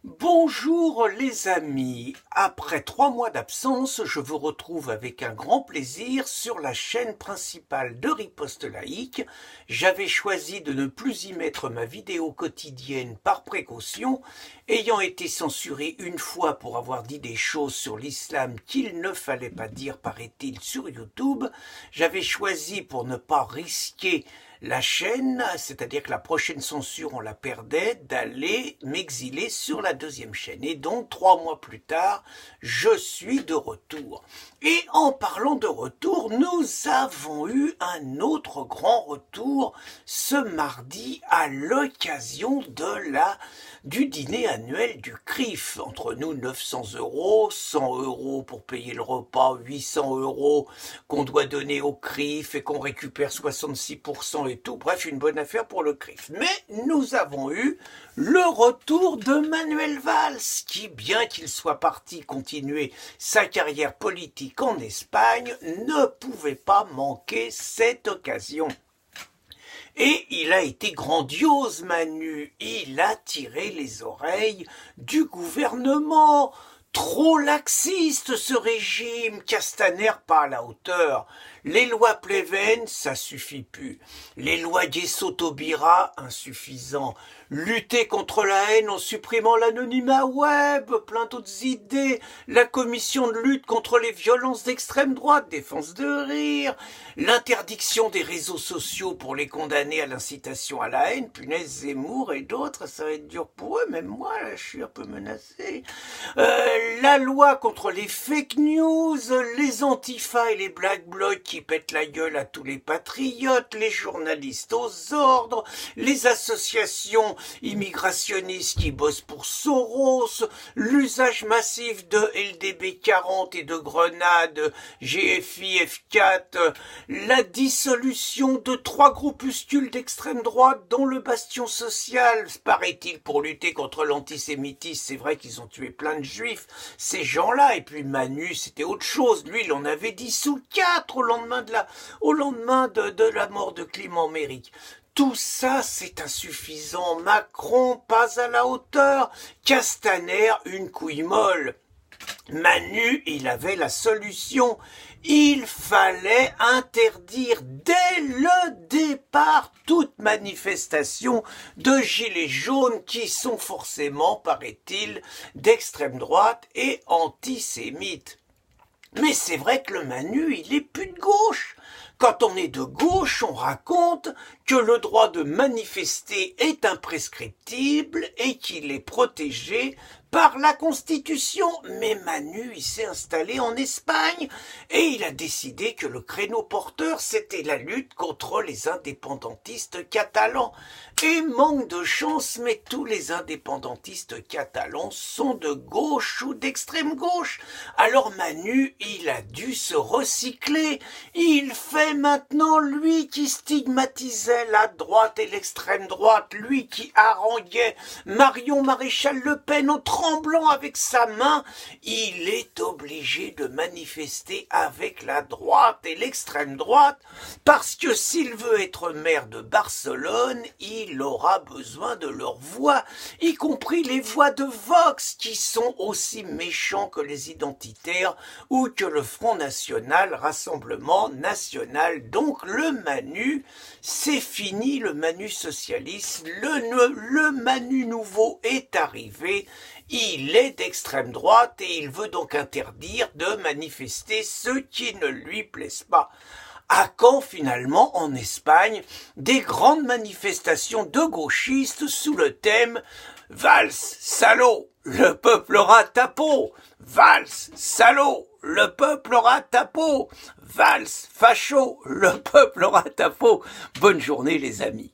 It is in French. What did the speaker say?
Bonjour les amis, après 3 mois d'absence, je vous retrouve avec un grand plaisir sur la chaîne principale de Riposte Laïque. J'avais choisi de ne plus y mettre ma vidéo quotidienne par précaution, ayant été censuré une fois pour avoir dit des choses sur l'islam qu'il ne fallait pas dire, paraît-il, sur YouTube. J'avais choisi, pour ne pas risquer la chaîne, c'est-à-dire que la prochaine censure on la perdait, d'aller m'exiler sur la deuxième chaîne. Et donc 3 mois plus tard, je suis de retour. Et en parlant de retour, nous avons eu un autre grand retour ce mardi à l'occasion du dîner annuel du CRIF. Entre nous, 900 €, 100 € pour payer le repas, 800 € qu'on doit donner au CRIF et qu'on récupère 66% et tout. Bref, une bonne affaire pour le CRIF. Mais nous avons eu le retour de Manuel Valls, qui, bien qu'il soit parti continuer sa carrière politique en Espagne, ne pouvait pas manquer cette occasion. Et il a été grandiose, Manu. Il a tiré les oreilles du gouvernement. Trop laxiste ce régime, Castaner pas à la hauteur. Les lois Pleven, ça suffit plus. Les lois Guesso-Taubira, insuffisant. Lutter contre la haine en supprimant l'anonymat web, plein d'autres idées. La commission de lutte contre les violences d'extrême droite, défense de rire. L'interdiction des réseaux sociaux pour les condamner à l'incitation à la haine, punaise Zemmour et d'autres, ça va être dur pour eux, même moi, là, je suis un peu menacé. La loi contre les fake news, les antifas et les black blocs qui pètent la gueule à tous les patriotes, les journalistes aux ordres, les associations immigrationnistes qui bossent pour Soros, l'usage massif de LDB 40 et de grenades GFI F4, la dissolution de 3 groupuscules d'extrême droite dont le Bastion Social, paraît-il, pour lutter contre l'antisémitisme. C'est vrai qu'ils ont tué plein de juifs, ces gens-là, et puis Manu, c'était autre chose. Lui, il en avait dissous 4 au lendemain de la mort de Clément Méric. Tout ça, c'est insuffisant. Macron, pas à la hauteur. Castaner, une couille molle. Manu, il avait la solution. Il fallait interdire dès le départ toute manifestation de gilets jaunes qui sont forcément, paraît-il, d'extrême droite et antisémites. Mais c'est vrai que le Manu, il est plus de gauche. Quand on est de gauche, on raconte que le droit de manifester est imprescriptible et qu'il est protégé par la Constitution. Mais Manu, il s'est installé en Espagne et il a décidé que le créneau porteur, c'était la lutte contre les indépendantistes catalans. Et manque de chance, mais tous les indépendantistes catalans sont de gauche ou d'extrême gauche. Alors Manu, il a dû se recycler. Il fait maintenant, lui qui stigmatisait la droite et l'extrême droite, lui qui haranguait Marion Maréchal Le Pen en tremblant avec sa main, il est obligé de manifester avec la droite et l'extrême droite, parce que s'il veut être maire de Barcelone, il aura besoin de leurs voix, y compris les voix de Vox, qui sont aussi méchants que les identitaires ou que le Front National, Rassemblement National. Donc le Manu, c'est fini, le Manu socialiste, le Manu nouveau est arrivé. Il est d'extrême droite et il veut donc interdire de manifester ceux qui ne lui plaisent pas. À quand finalement en Espagne des grandes manifestations de gauchistes sous le thème « Valls, salaud, le peuple aura ta peau !»« Valls, salaud, le peuple aura ta peau !»« Valls, facho, le peuple aura ta peau !» Bonne journée les amis.